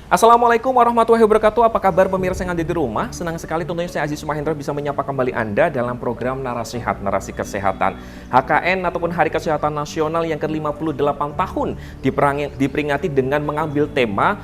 Assalamualaikum warahmatullahi wabarakatuh. Apa kabar pemirsa yang ada di rumah? Senang sekali tentunya saya Aziz Sumahendra bisa menyapa kembali Anda dalam program Narasi Sehat, Narasi Kesehatan. HKN ataupun Hari Kesehatan Nasional yang ke-58 tahun diperingati dengan mengambil tema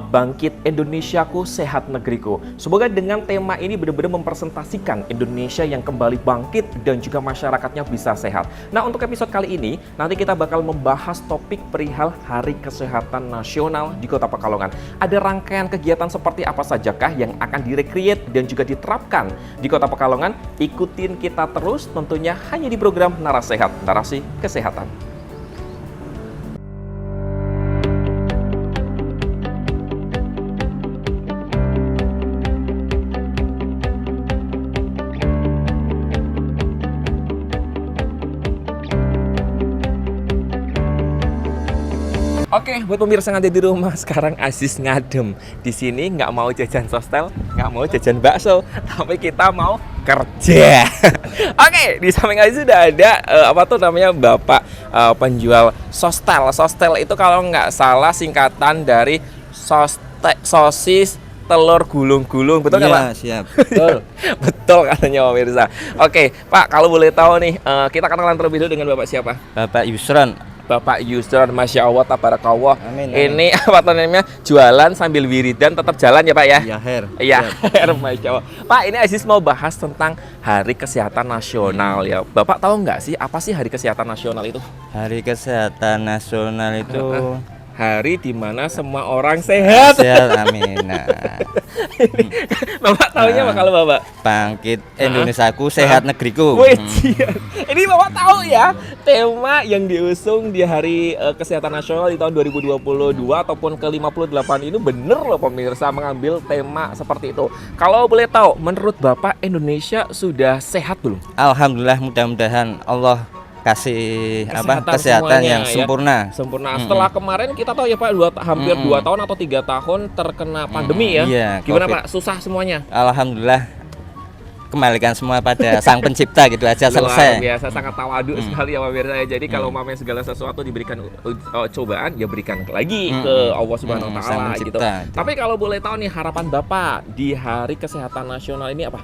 Bangkit Indonesiaku, Sehat Negeriku. Semoga dengan tema ini benar-benar mempresentasikan Indonesia yang kembali bangkit dan juga masyarakatnya bisa sehat. Nah, untuk episode kali ini nanti kita bakal membahas topik perihal Hari Kesehatan Nasional di Kota Pekalongan. Ada rangkaian kegiatan seperti apa sajakah yang akan direkreat dan juga diterapkan di Kota Pekalongan? Ikutin kita terus tentunya hanya di program Narasi Sehat, Narasi Kesehatan. Oke, buat pemirsa yang ada di rumah, sekarang Aziz ngadem. Di sini nggak mau jajan sostel, nggak mau jajan bakso, tapi kita mau kerja. Oke, di samping Aziz sudah ada Bapak penjual sostel. Sostel itu kalau nggak salah singkatan dari sosis telur gulung-gulung, betul nggak Pak? Siap, betul. Betul katanya pemirsa. Oke, Pak, kalau boleh tahu nih, kita kenalan terlebih dulu dengan Bapak siapa? Bapak Yusron. Bapak Yusron, Masya Allah, tabarakallah. Amin, Ini apa namanya, jualan sambil wiridan tetap jalan ya Pak ya? Iya, Her. Iya, Her, Masya Allah. Pak, ini Aziz mau bahas tentang Hari Kesehatan Nasional ya. Bapak tahu nggak sih, apa sih Hari Kesehatan Nasional itu? Hari Kesehatan Nasional itu hari di mana semua orang sehat. sehat, amin. Nah, Bapak tahunya apa kalau Bapak? Bangkit Indonesiaku, Sehat Negeriku. Wih, ini Bapak tahu ya tema yang diusung di Hari Kesehatan Nasional di tahun 2022 ataupun ke-58 ini bener loh pemirsa, mengambil tema seperti itu. Kalau boleh tahu, menurut Bapak Indonesia sudah sehat belum? Alhamdulillah, mudah-mudahan Allah kasih kesehatan yang ya. sempurna. Setelah kemarin kita tahu ya Pak, hampir 2 tahun atau 3 tahun terkena pandemi ya. Iya, gimana COVID. Pak? Susah semuanya? Alhamdulillah, kembalikan semua pada Sang Pencipta gitu aja, selesai. Luar biasa, sangat tawadu sekali ya Pak Mirza. Jadi kalau mamanya segala sesuatu diberikan cobaan, ya berikan lagi ke Allah Subhanahu wa Sang taala gitu. Pencipta. Tapi kalau boleh tahu nih, harapan Bapak di Hari Kesehatan Nasional ini apa?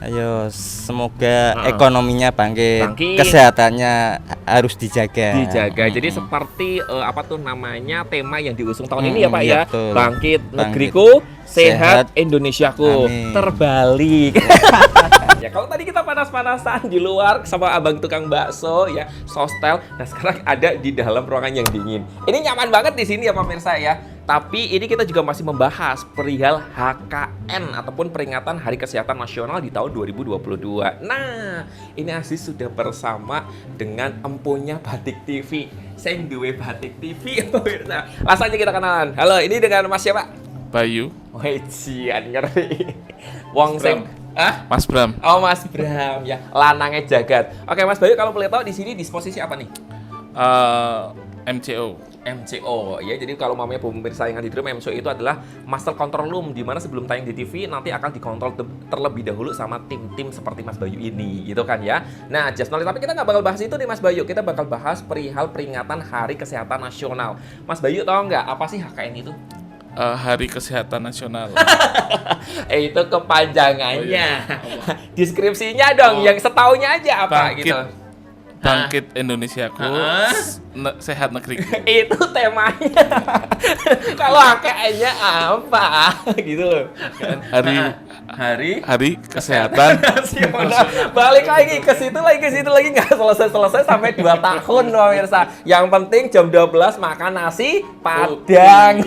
Ayo, semoga ekonominya bangkit, Bangkit. Kesehatannya harus dijaga. Jadi seperti tema yang diusung tahun ini ya Pak iya, ya. betul. Bangkit Bangkit. Negeriku, Sehat Indonesiaku. Amin. Terbalik. Ya, kalau tadi kita panas-panasan di luar sama abang tukang bakso ya, sostel. Nah, sekarang ada di dalam ruangan yang dingin. Ini nyaman banget di sini ya pemirsa ya. Tapi ini kita juga masih membahas perihal HKN ataupun peringatan Hari Kesehatan Nasional di tahun 2022. Nah, ini Aziz sudah bersama dengan empunya Batik TV. Saya duwe Batik TV pemirsa. Langsung aja kita kenalan. Halo, ini dengan Mas siapa? Bayu, Wih, cian ngerti. Wong sing Mas Bram. Oh, Mas Bram ya, lanangnya jagat. Oke, Mas Bayu, kalau boleh tahu di sini disposisi apa nih? MCO. MCO ya, jadi kalau mamanya pemirsa yang ada di rumah, MCO itu adalah Master Control Room, di mana sebelum tayang di TV nanti akan dikontrol terlebih dahulu sama tim-tim seperti Mas Bayu ini, gitu kan ya. Nah, just knowledge, tapi kita nggak bakal bahas itu nih Mas Bayu, kita bakal bahas perihal peringatan Hari Kesehatan Nasional. Mas Bayu tahu nggak apa sih HKN itu? Hari Kesehatan Nasional. Itu kepanjangannya. Deskripsinya dong, yang setaunya aja apa Bangkit. gitu. Bangkit Indonesiaku, Sehat Negeriku. Itu temanya. Kalau HKN-nya apa gitu loh. Hari Kesehatan Nasional. Balik lagi ke situ lagi nggak selesai sampai 2 tahun pemirsa. Yang penting jam 12 makan nasi Padang.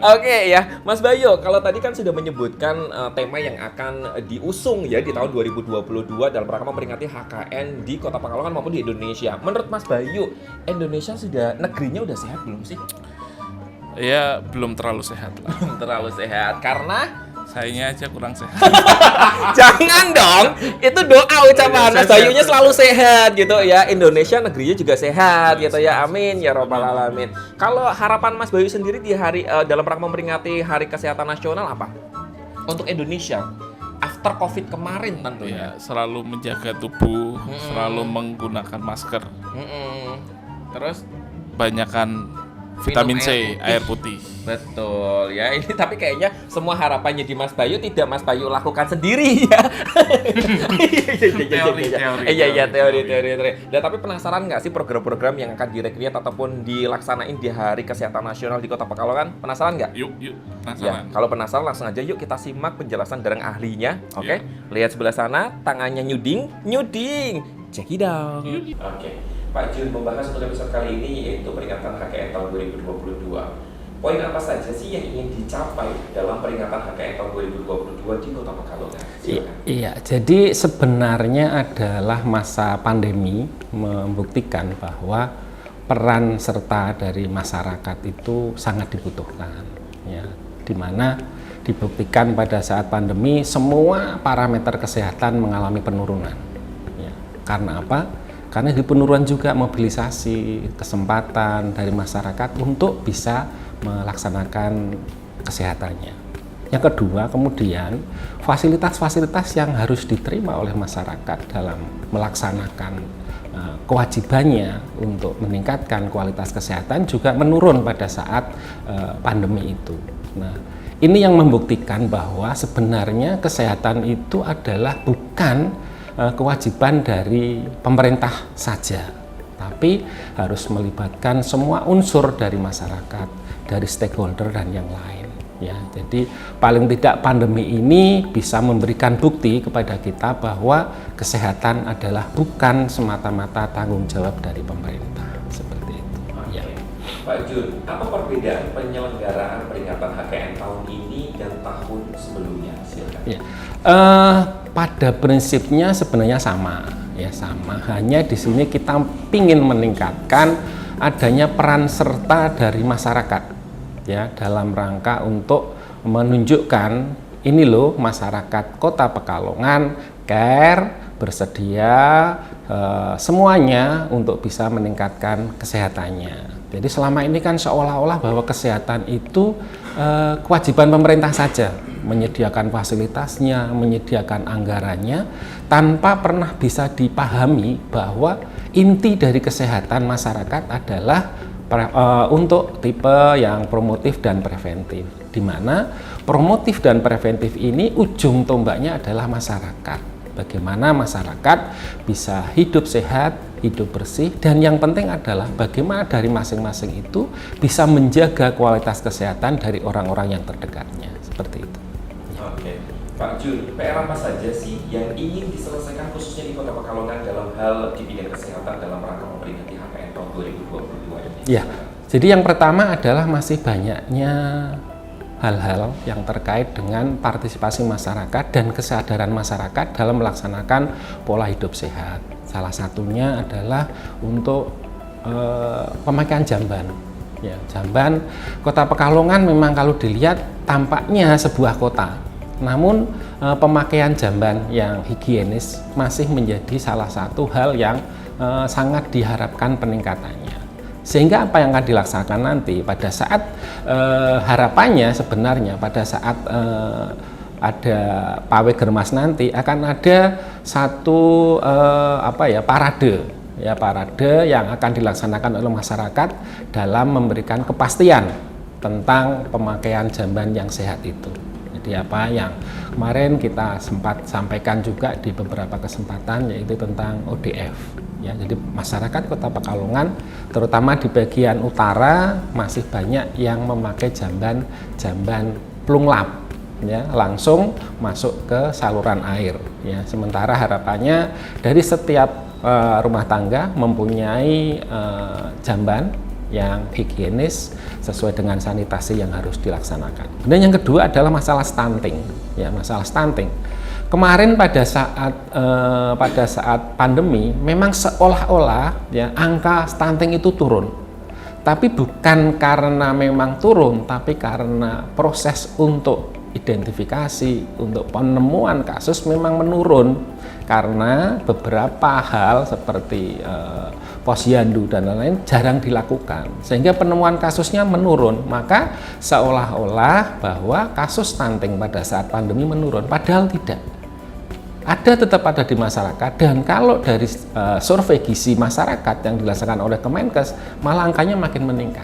Oke ya, Mas Bayu, kalau tadi kan sudah menyebutkan tema yang akan diusung ya di tahun 2022 dalam rangka memperingati HKN di Kota Pekalongan maupun di Indonesia. Menurut Mas Bayu, Indonesia negerinya udah sehat belum sih? Ya, belum terlalu sehat lah. Belum terlalu sehat karena Sayanya aja kurang sehat. jangan dong, itu doa ucapan Mas Bayunya selalu sehat gitu ya. Indonesia negerinya juga sehat gitu ya. Amin ya robbal alamin. Kalau harapan Mas Bayu sendiri di dalam rangka memperingati Hari Kesehatan Nasional apa? Untuk Indonesia after Covid kemarin tentunya. Ya, selalu menjaga tubuh, selalu menggunakan masker. Terus Banyakan vitamin Minum C, air putih. air putih. Betul ya, ini tapi kayaknya semua harapannya di Mas Bayu tidak Mas Bayu lakukan sendiri ya. Teori. Dan tapi penasaran nggak sih program-program yang akan direkreat ataupun dilaksanain di Hari Kesehatan Nasional di Kota Pekalongan? Penasaran nggak? Yuk, Ya, penasaran. kalau penasaran langsung aja yuk kita simak penjelasan dari ahlinya. Oke, Iya. lihat sebelah sana, tangannya nyuding. Check it out. Oke, Pak Jun membahas untuk episode kali ini yaitu peringatan HKN tahun 2022. Poin apa saja sih yang ingin dicapai dalam peringatan HKN tahun 2022 di Kota Pekalongan? Silakan. Iya, jadi sebenarnya adalah masa pandemi membuktikan bahwa peran serta dari masyarakat itu sangat dibutuhkan, ya, di mana dibuktikan pada saat pandemi semua parameter kesehatan mengalami penurunan. Ya. Karena apa? Karena di penurunan juga mobilisasi kesempatan dari masyarakat untuk bisa melaksanakan kesehatannya. Yang kedua, kemudian fasilitas-fasilitas yang harus diterima oleh masyarakat dalam melaksanakan kewajibannya untuk meningkatkan kualitas kesehatan juga menurun pada saat pandemi itu. Nah, ini yang membuktikan bahwa sebenarnya kesehatan itu adalah bukan kewajiban dari pemerintah saja, tapi harus melibatkan semua unsur dari masyarakat, dari stakeholder dan yang lain. Ya, jadi paling tidak pandemi ini bisa memberikan bukti kepada kita bahwa kesehatan adalah bukan semata-mata tanggung jawab dari pemerintah, seperti itu. Ya. Pak Jun, apa perbedaan penyelenggaraan peringatan HKN tahun ini dan tahun sebelumnya? Silakan. Ya. Pada prinsipnya sebenarnya sama, ya sama. Hanya di sini kita ingin meningkatkan adanya peran serta dari masyarakat, ya, dalam rangka untuk menunjukkan ini loh masyarakat Kota Pekalongan care, bersedia semuanya untuk bisa meningkatkan kesehatannya. Jadi selama ini kan seolah-olah bahwa kesehatan itu kewajiban pemerintah saja, menyediakan fasilitasnya, menyediakan anggarannya, tanpa pernah bisa dipahami bahwa inti dari kesehatan masyarakat adalah untuk tipe yang promotif dan preventif, di mana promotif dan preventif ini ujung tombaknya adalah masyarakat. Bagaimana masyarakat bisa hidup sehat, hidup bersih, dan yang penting adalah bagaimana dari masing-masing itu bisa menjaga kualitas kesehatan dari orang-orang yang terdekatnya, seperti itu. Oke, Pak Jun, PR apa saja sih yang ingin diselesaikan khususnya di Kota Pekalongan dalam hal di bidang kesehatan dalam rangka memperingati HKN tahun 2022 ini? Ya, jadi yang pertama adalah masih banyaknya hal-hal yang terkait dengan partisipasi masyarakat dan kesadaran masyarakat dalam melaksanakan pola hidup sehat. Salah satunya adalah untuk pemakaian jamban. Ya, jamban Kota Pekalongan memang kalau dilihat tampaknya sebuah kota, namun pemakaian jamban yang higienis masih menjadi salah satu hal yang sangat diharapkan peningkatannya. Sehingga apa yang akan dilaksanakan nanti pada saat harapannya sebenarnya pada saat ada Pawe Germas nanti akan ada satu parade yang akan dilaksanakan oleh masyarakat dalam memberikan kepastian tentang pemakaian jamban yang sehat itu. Jadi apa yang kemarin kita sempat sampaikan juga di beberapa kesempatan yaitu tentang ODF. Ya, jadi masyarakat Kota Pekalongan terutama di bagian utara masih banyak yang memakai jamban plunglap, ya, langsung masuk ke saluran air. Ya, sementara harapannya dari setiap rumah tangga mempunyai jamban yang higienis sesuai dengan sanitasi yang harus dilaksanakan. Dan yang kedua adalah masalah stunting. Ya, masalah stunting. Kemarin pada saat pandemi memang seolah-olah ya angka stunting itu turun. Tapi bukan karena memang turun, tapi karena proses untuk identifikasi, untuk penemuan kasus memang menurun karena beberapa hal seperti posyandu dan lain-lain jarang dilakukan sehingga penemuan kasusnya menurun. Maka seolah-olah bahwa kasus stunting pada saat pandemi menurun, padahal tidak. Tetap ada di masyarakat, dan kalau dari survei gizi masyarakat yang dilaksanakan oleh Kemenkes malah angkanya makin meningkat.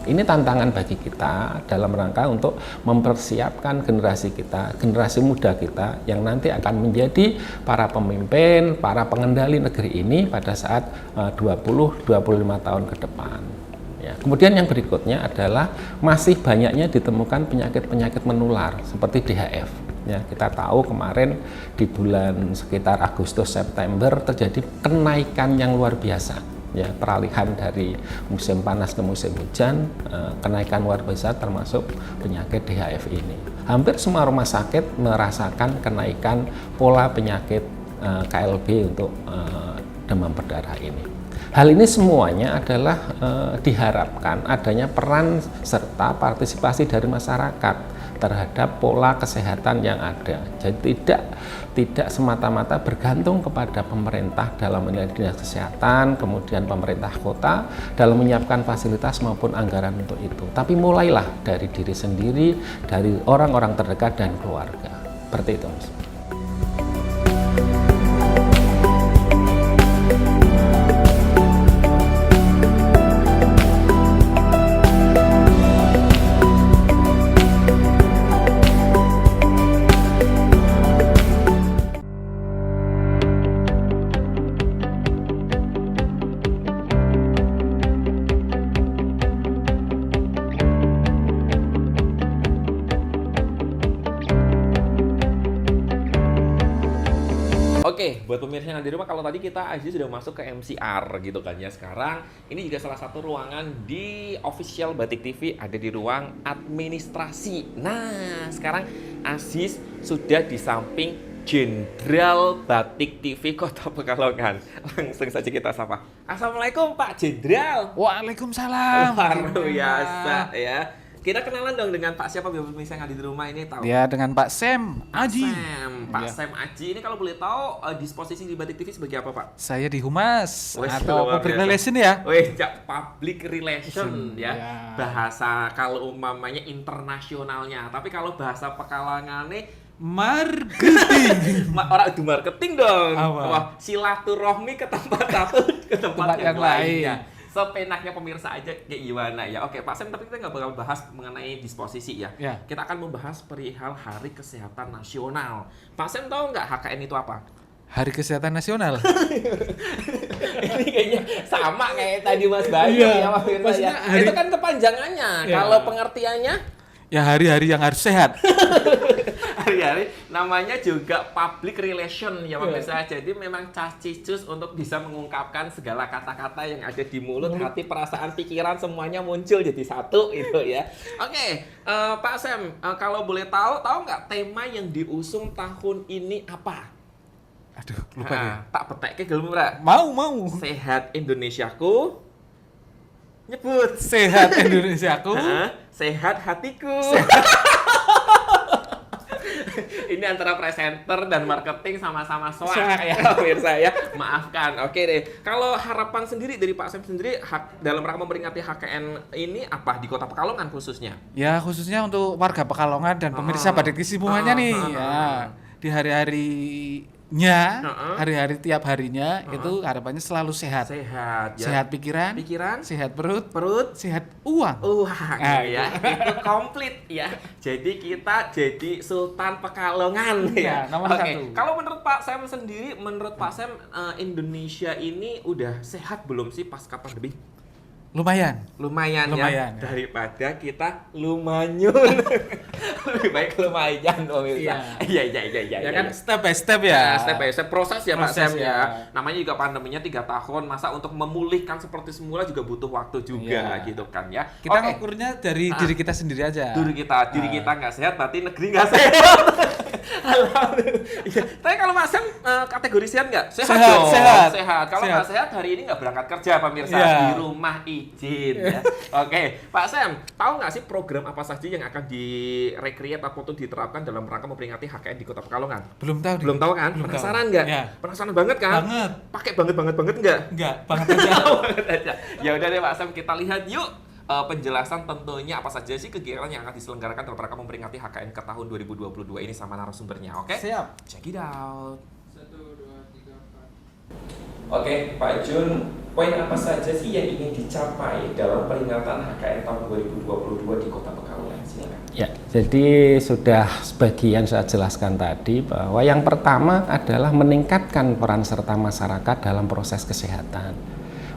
ini tantangan bagi kita dalam rangka untuk mempersiapkan generasi kita, generasi muda kita yang nanti akan menjadi para pemimpin, para pengendali negeri ini pada saat 20-25 tahun ke depan. Ya, kemudian yang berikutnya adalah masih banyaknya ditemukan penyakit-penyakit menular seperti DHF. Ya, kita tahu kemarin di bulan sekitar Agustus September terjadi kenaikan yang luar biasa. Ya, peralihan dari musim panas ke musim hujan, kenaikan luar biasa termasuk penyakit DHF ini. Hampir semua rumah sakit merasakan kenaikan pola penyakit KLB untuk demam berdarah ini. Hal ini semuanya adalah diharapkan adanya peran serta partisipasi dari masyarakat terhadap pola kesehatan yang ada. Jadi tidak semata-mata bergantung kepada pemerintah dalam menilai dinas kesehatan, kemudian pemerintah kota dalam menyiapkan fasilitas maupun anggaran untuk itu. Tapi mulailah dari diri sendiri, dari orang-orang terdekat dan keluarga. Seperti itu, Mas. Oke, buat pemirsa yang ada di rumah, kalau tadi kita Aziz sudah masuk ke MCR gitu kan ya. Sekarang ini juga salah satu ruangan di official Batik TV, ada di ruang administrasi. Nah, sekarang Aziz sudah di samping Jenderal Batik TV Kota Pekalongan. Langsung saja kita sapa. Assalamualaikum Pak Jenderal. Waalaikumsalam. Luar biasa ya. Kita kenalan dong dengan Pak siapa biar pemirsa yang ada di rumah ini tahu. Ya, dengan Pak Sam Aji. Pak Ya. Sam Aji ini kalau boleh tahu disposisi di Batik TV sebagai apa, Pak? Saya di Humas Wes, atau luar Public biasa. Relation ya. Wih, public relation ya. Ya. Bahasa kalau umpamanya internasionalnya, tapi kalau bahasa Pekalongannya Marketing. orang itu marketing dong. Apa? Wah, silaturahmi ke tempat satu ke tempat yang lainnya. Sepenaknya pemirsa aja kayak gimana ya. Oke Pak Sam, tapi kita nggak bakal bahas mengenai disposisi ya. Ya. Kita akan membahas perihal Hari Kesehatan Nasional. Pak Sam tahu nggak HKN itu apa? Hari Kesehatan Nasional. Ini kayaknya sama kayak tadi Mas Bayu Iya, ya pemirsa maksudnya ya. hari- Itu kan kepanjangannya. Iya. Kalau pengertiannya Ya hari-hari yang harus sehat. hari-hari namanya juga public relation ya pemirsa. Jadi memang cacicus untuk bisa mengungkapkan segala kata-kata yang ada di mulut, hati, perasaan, pikiran semuanya muncul jadi satu itu ya. Oke, Pak Sam, kalau boleh tahu nggak tema yang diusung tahun ini apa? Aduh, lupa ya. Tak petek ke gelem ora? Mau. Sehat Indonesiaku. Nyebut. Sehat Indonesiaku. Sehat hatiku. Ini antara presenter dan marketing sama-sama swag ya pemirsa ya. Maafkan. Oke deh. Kalau harapan sendiri dari Pak Sam sendiri dalam rangka memperingati HKN ini apa di Kota Pekalongan khususnya? Ya, khususnya untuk warga Pekalongan dan pemirsa Batik TV semuanya nih. Ya, di hari-hari tiap harinya itu harapannya selalu sehat. Sehat ya. Sehat pikiran, sehat perut, sehat uang. Wah, ya, itu komplit ya. Jadi kita jadi Sultan Pekalongan ya. Ya, nomor Oke, satu. kalau menurut Pak Sam sendiri, menurut Pak Sam Indonesia ini udah sehat belum sih pasca pandemi? Lumayan. Lumayan Lumayan, ya. ya. Daripada kita lumanyun. Lebih baik lumayan pemirsa. Iya. Ya kan step by step ya. Nah, step by step proses ya Pak Proses Sam ya. ya. Namanya juga pandeminya 3 tahun, masa untuk memulihkan seperti semula juga butuh waktu juga Iya. gitu kan ya. Kita Oke. ngukurnya dari diri kita sendiri aja. Diri kita nggak sehat, berarti negeri nggak sehat. Alhamdulillah. Iya. Tapi kalau Mas Sam kategori sehat nggak? Sehat, dong. sehat. Kalau nggak sehat hari ini nggak berangkat kerja pemirsa, Iya. di rumah izin ya. Oke, Pak Sam, tahu nggak sih program apa saja yang akan direkreat atau diterapkan dalam rangka memperingati HKN di Kota Pekalongan? Belum tahu. Belum tahu kan? Belum Penasaran tahu. nggak? Ya. Penasaran banget kan? Banget. Pakai banget nggak? Enggak, banget aja. Banget aja. Ya udah deh Pak Sam, kita lihat yuk penjelasan tentunya apa saja sih kegiatan yang akan diselenggarakan dalam rangka memperingati HKN ke tahun 2022 ini sama narasumbernya, oke? Siap. Check it out. 1, 2, 3, 4. Oke, Pak Jun, Poin apa saja sih yang ingin dicapai dalam peringatan HKN tahun 2022 di Kota Pekalongan? Silakan. Ya, jadi sudah sebagian saya jelaskan tadi bahwa yang pertama adalah meningkatkan peran serta masyarakat dalam proses kesehatan.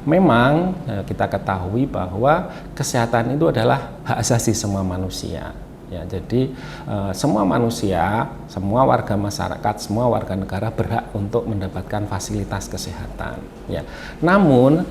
Memang kita ketahui bahwa kesehatan itu adalah hak asasi semua manusia. Ya, jadi semua manusia, semua warga masyarakat, semua warga negara berhak untuk mendapatkan fasilitas kesehatan. Ya. Namun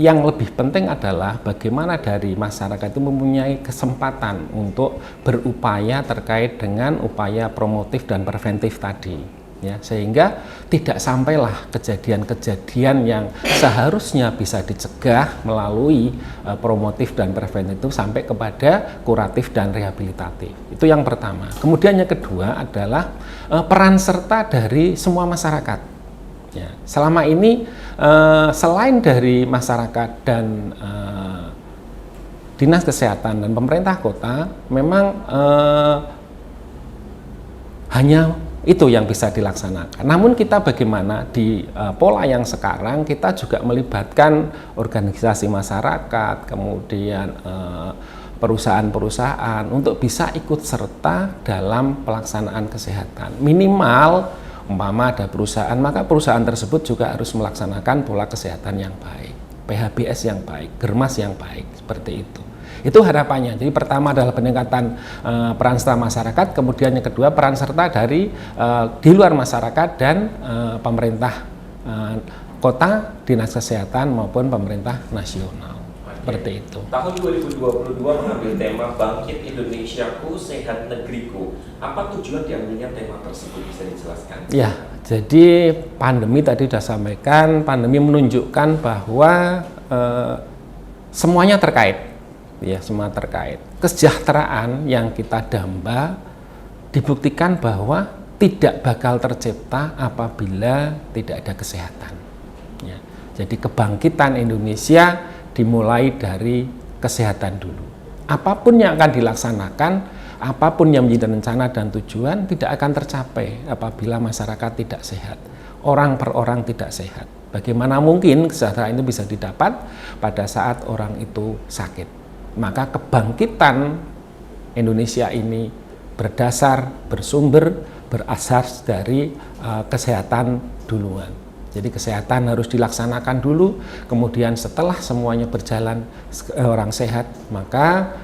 yang lebih penting adalah bagaimana dari masyarakat itu mempunyai kesempatan untuk berupaya terkait dengan upaya promotif dan preventif tadi. Ya, sehingga tidak sampailah kejadian-kejadian yang seharusnya bisa dicegah melalui promotif dan preventif itu sampai kepada kuratif dan rehabilitatif. Itu yang pertama. Kemudian yang kedua adalah peran serta dari semua masyarakat. Ya, selama ini selain dari masyarakat dan dinas kesehatan dan pemerintah kota, memang hanya itu yang bisa dilaksanakan. Namun kita bagaimana di pola yang sekarang kita juga melibatkan organisasi masyarakat, kemudian perusahaan-perusahaan untuk bisa ikut serta dalam pelaksanaan kesehatan. Minimal umpama ada perusahaan, maka perusahaan tersebut juga harus melaksanakan pola kesehatan yang baik, PHBS yang baik, Germas yang baik, seperti itu. Itu harapannya. Jadi pertama adalah peningkatan peran serta masyarakat, kemudian yang kedua peran serta dari di luar masyarakat dan pemerintah kota, dinas kesehatan maupun pemerintah nasional. Seperti itu. Tahun 2022 mengambil tema Bangkit Indonesiaku, Sehat Negeriku. Apa tujuan diambilnya tema tersebut, bisa dijelaskan? Ya, jadi pandemi tadi sudah sampaikan, pandemi menunjukkan bahwa semuanya terkait. Ya, semua terkait. Kesejahteraan yang kita damba dibuktikan bahwa tidak bakal tercipta apabila tidak ada kesehatan. Ya, jadi kebangkitan Indonesia dimulai dari kesehatan dulu. Apapun yang akan dilaksanakan, apapun yang menjadi rencana dan tujuan tidak akan tercapai apabila masyarakat tidak sehat. Orang per orang tidak sehat. Bagaimana mungkin kesejahteraan itu bisa didapat pada saat orang itu sakit? Maka kebangkitan Indonesia ini bersumber, berasas dari kesehatan duluan. Jadi kesehatan harus dilaksanakan dulu, kemudian setelah semuanya berjalan, orang sehat, maka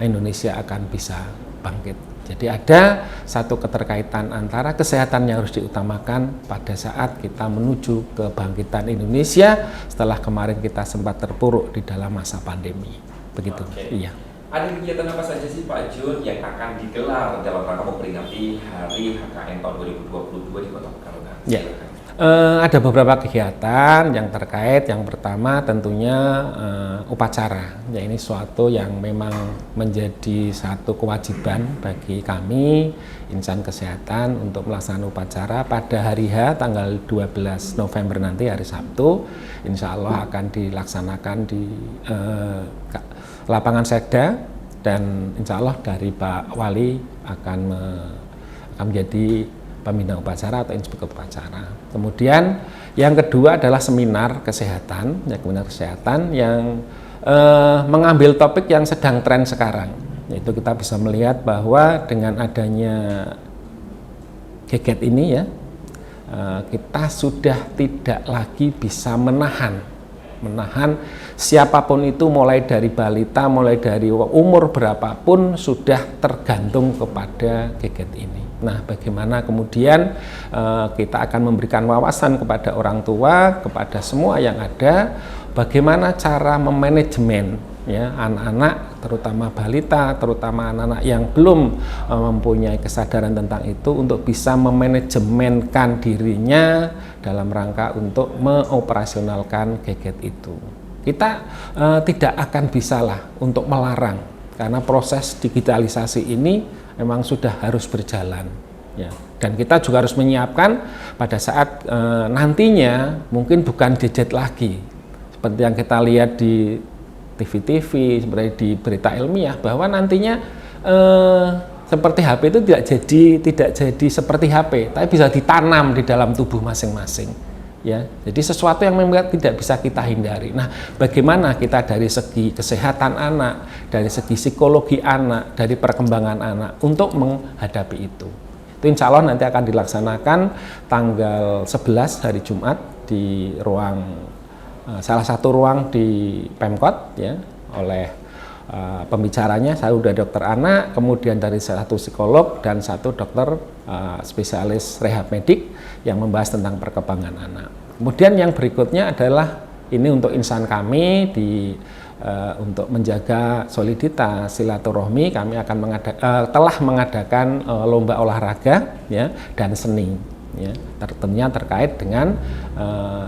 Indonesia akan bisa bangkit. Jadi ada satu keterkaitan antara kesehatan yang harus diutamakan pada saat kita menuju kebangkitan Indonesia setelah kemarin kita sempat terpuruk di dalam masa pandemi. Begitu. Oke. Iya. Ada kegiatan apa saja sih Pak Jun yang akan digelar dalam rangka memperingati Hari HKN tahun 2022 di Kota Pekalongan? Ya. Ada beberapa kegiatan yang terkait. Yang pertama tentunya upacara. Ya, ini suatu yang memang menjadi satu kewajiban bagi kami insan kesehatan untuk melaksanakan upacara pada hari H tanggal 12 November nanti, hari Sabtu. Insya Allah akan dilaksanakan di lapangan Sekda, dan insya Allah dari Pak Wali akan menjadi pembina upacara atau inspektur upacara. Kemudian yang kedua adalah seminar kesehatan, yang mengambil topik yang sedang tren sekarang. Yaitu kita bisa melihat bahwa dengan adanya gadget ini ya, kita sudah tidak lagi bisa menahan siapapun itu, mulai dari balita, mulai dari umur berapapun sudah tergantung kepada gadget ini. Nah, bagaimana kemudian kita akan memberikan wawasan kepada orang tua, kepada semua yang ada, bagaimana cara memanajemen ya anak-anak, terutama balita, terutama anak-anak yang belum mempunyai kesadaran tentang itu, untuk bisa memanajemenkan dirinya dalam rangka untuk mengoperasionalkan gadget itu. Kita tidak akan bisalah untuk melarang, karena proses digitalisasi ini memang sudah harus berjalan ya. Dan kita juga harus menyiapkan pada saat nantinya mungkin bukan gadget lagi seperti yang kita lihat di TV-TV, seperti di berita ilmiah, bahwa nantinya seperti HP itu tidak jadi seperti HP, tapi bisa ditanam di dalam tubuh masing-masing. ya. Jadi sesuatu yang memang tidak bisa kita hindari. Nah, bagaimana kita dari segi kesehatan anak, dari segi psikologi anak, dari perkembangan anak untuk menghadapi itu. Itu insya Allah nanti akan dilaksanakan tanggal 11 hari Jumat di salah satu ruang di Pemkot, ya, oleh pembicaranya saya udah dokter anak, kemudian dari satu psikolog dan satu dokter spesialis rehab medik yang membahas tentang perkembangan anak. Kemudian yang berikutnya adalah ini untuk insan kami untuk menjaga soliditas silaturahmi, kami akan telah mengadakan lomba olahraga, ya, dan seni, ya. Tentunya terkait dengan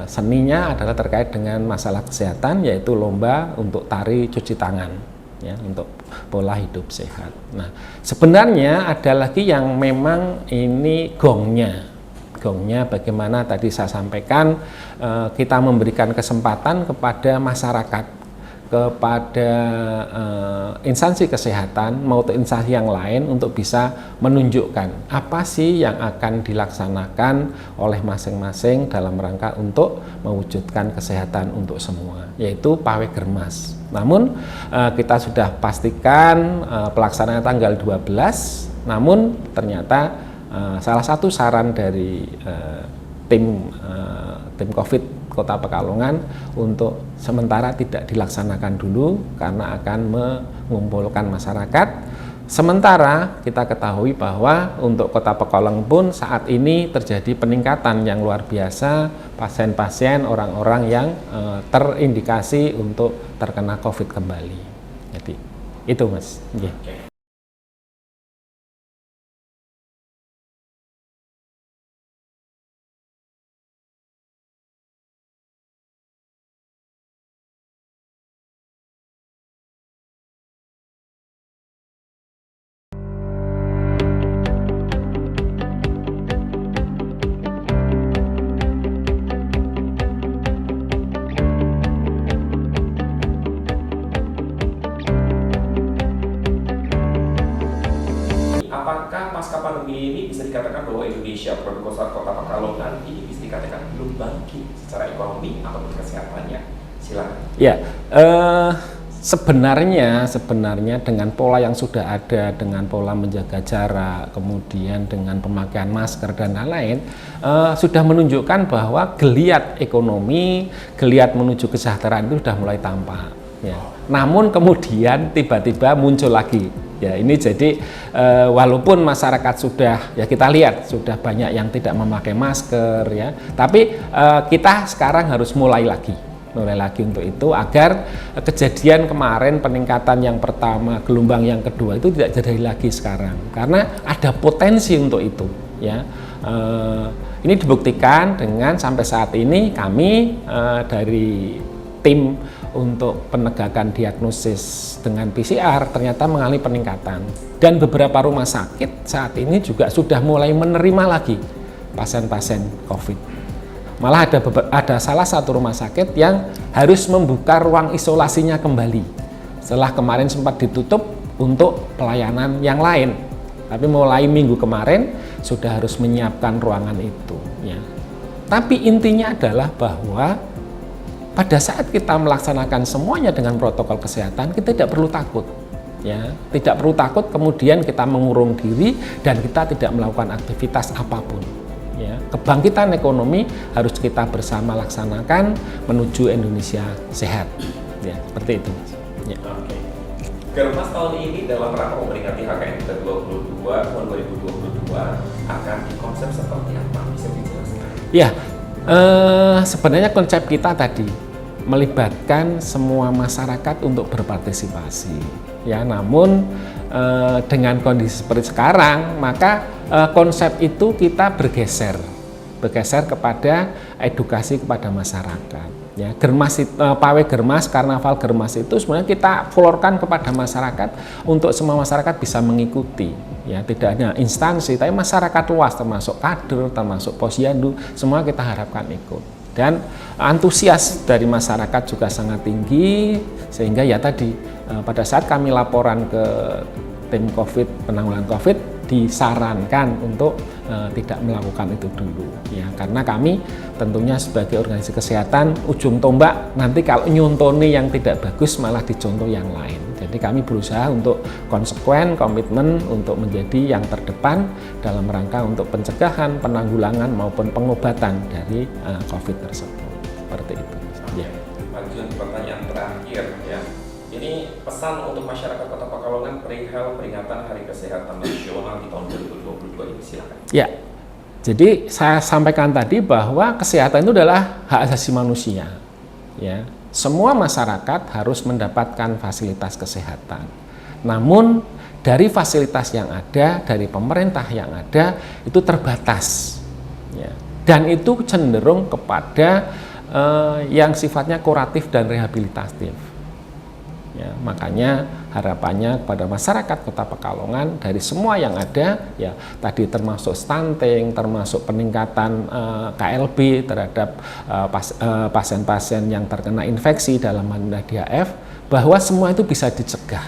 seninya adalah terkait dengan masalah kesehatan, yaitu lomba untuk tari cuci tangan, ya, untuk pola hidup sehat. Nah, sebenarnya ada lagi yang memang ini gongnya bagaimana tadi saya sampaikan, kita memberikan kesempatan kepada masyarakat, kepada instansi kesehatan maupun instansi yang lain untuk bisa menunjukkan apa sih yang akan dilaksanakan oleh masing-masing dalam rangka untuk mewujudkan kesehatan untuk semua, yaitu Pawai Germas. Namun kita sudah pastikan pelaksanaan tanggal 12, namun ternyata salah satu saran dari tim COVID Kota Pekalongan untuk sementara tidak dilaksanakan dulu karena akan mengumpulkan masyarakat. Sementara kita ketahui bahwa untuk Kota Pekalongan pun saat ini terjadi peningkatan yang luar biasa pasien-pasien orang-orang yang terindikasi untuk terkena COVID kembali. Jadi itu, Mas. Yeah. Apakah pasca pandemi ini bisa dikatakan bahwa Indonesia, produk Kota Pekalongan ini bisa dikatakan belum bangkit secara ekonomi ataupun kesehatannya? Silakan. Ya, sebenarnya dengan pola yang sudah ada, dengan pola menjaga jarak, kemudian dengan pemakaian masker dan lain-lain, sudah menunjukkan bahwa geliat ekonomi, geliat menuju kesejahteraan itu sudah mulai tampak. Ya. Namun kemudian tiba-tiba muncul lagi. Ya, ini jadi walaupun masyarakat sudah, ya kita lihat sudah banyak yang tidak memakai masker, ya, tapi kita sekarang harus mulai lagi untuk itu agar kejadian kemarin peningkatan yang pertama, gelombang yang kedua itu tidak terjadi lagi sekarang, karena ada potensi untuk itu, ya. Ini dibuktikan dengan sampai saat ini kami dari tim untuk penegakan diagnosis dengan PCR ternyata mengalami peningkatan, dan beberapa rumah sakit saat ini juga sudah mulai menerima lagi pasien-pasien COVID. Malah ada salah satu rumah sakit yang harus membuka ruang isolasinya kembali setelah kemarin sempat ditutup untuk pelayanan yang lain, tapi mulai minggu kemarin sudah harus menyiapkan ruangan itu, ya. Tapi intinya adalah bahwa pada saat kita melaksanakan semuanya dengan protokol kesehatan, kita tidak perlu takut, ya, tidak perlu takut kemudian kita mengurung diri dan kita tidak melakukan aktivitas apapun, ya. Kebangkitan ekonomi harus kita bersama laksanakan menuju Indonesia sehat, ya, seperti itu. Ya. Oke. Germas tahun ini dalam rangka memperingati HKN ke-22 tahun 2022 akan dikonsep seperti apa? Bisa dijelaskan? Ya, sebenarnya konsep kita tadi melibatkan semua masyarakat untuk berpartisipasi, ya. Namun dengan kondisi seperti sekarang, maka konsep itu kita bergeser kepada edukasi kepada masyarakat, ya. Pawai Germas, Karnaval Germas itu sebenarnya kita florkan kepada masyarakat untuk semua masyarakat bisa mengikuti, ya. Tidak hanya instansi, tapi masyarakat luas termasuk kader, termasuk posyandu, semua kita harapkan ikut. Dan antusias dari masyarakat juga sangat tinggi, sehingga ya tadi pada saat kami laporan ke tim COVID, penanggulangan COVID, disarankan untuk tidak melakukan itu dulu ya, karena kami tentunya sebagai organisasi kesehatan ujung tombak nanti kalau nyontoni yang tidak bagus malah dicontoh yang lain. Jadi kami berusaha untuk konsekuen, komitmen untuk menjadi yang terdepan dalam rangka untuk pencegahan, penanggulangan maupun pengobatan dari COVID tersebut. Seperti itu. Ya. Lanjut pertanyaan terakhir ya. Ini pesan untuk masyarakat Kota Pekalongan perihal peringatan Hari Kesehatan Nasional di tahun 2022 ini, silakan. Ya, jadi saya sampaikan tadi bahwa kesehatan itu adalah hak asasi manusia. Ya, semua masyarakat harus mendapatkan fasilitas kesehatan. Namun dari fasilitas yang ada, dari pemerintah yang ada itu terbatas. Ya, dan itu cenderung kepada yang sifatnya kuratif dan rehabilitatif. Ya, makanya harapannya kepada masyarakat Kota Pekalongan dari semua yang ada ya tadi termasuk stunting, termasuk peningkatan KLB terhadap pasien-pasien yang terkena infeksi dalam hal DHF, bahwa semua itu bisa dicegah,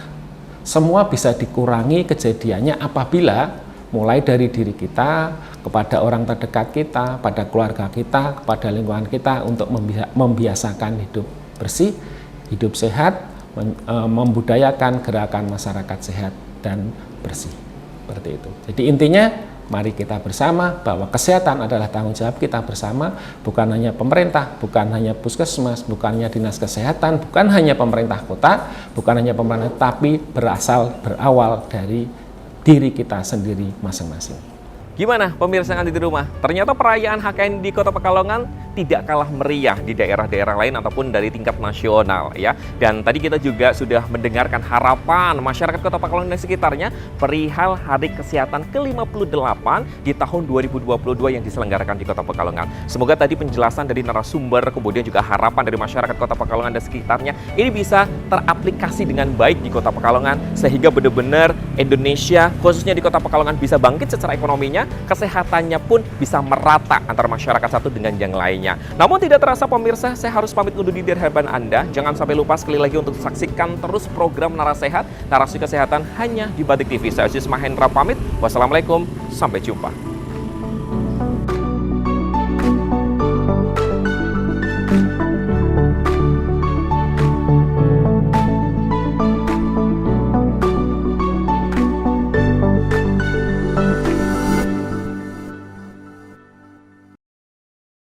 semua bisa dikurangi kejadiannya apabila mulai dari diri kita, kepada orang terdekat kita, pada keluarga kita, kepada lingkungan kita untuk membiasakan hidup bersih, hidup sehat, membudayakan gerakan masyarakat sehat dan bersih. Seperti itu. Jadi intinya mari kita bersama bahwa kesehatan adalah tanggung jawab kita bersama, bukan hanya pemerintah, bukan hanya puskesmas, bukan hanya dinas kesehatan, bukan hanya pemerintah kota, bukan hanya pemerintah, tapi berawal dari diri kita sendiri masing-masing. Gimana pemirsa yang ada di rumah? Ternyata perayaan HKN di Kota Pekalongan tidak kalah meriah di daerah-daerah lain ataupun dari tingkat nasional ya. Dan tadi kita juga sudah mendengarkan harapan masyarakat Kota Pekalongan dan sekitarnya perihal Hari Kesehatan ke-58 di tahun 2022 yang diselenggarakan di Kota Pekalongan. Semoga tadi penjelasan dari narasumber kemudian juga harapan dari masyarakat Kota Pekalongan dan sekitarnya ini bisa teraplikasi dengan baik di Kota Pekalongan sehingga benar-benar Indonesia khususnya di Kota Pekalongan bisa bangkit secara ekonominya, kesehatannya pun bisa merata antara masyarakat satu dengan yang lainnya. Namun tidak terasa pemirsa, saya harus pamit undur diri dari hadapan Anda. Jangan sampai lupa sekali lagi untuk saksikan terus program Narasehat, narasi kesehatan hanya di Batik TV. Saya Aziz Mahendra pamit. Wassalamualaikum, sampai jumpa.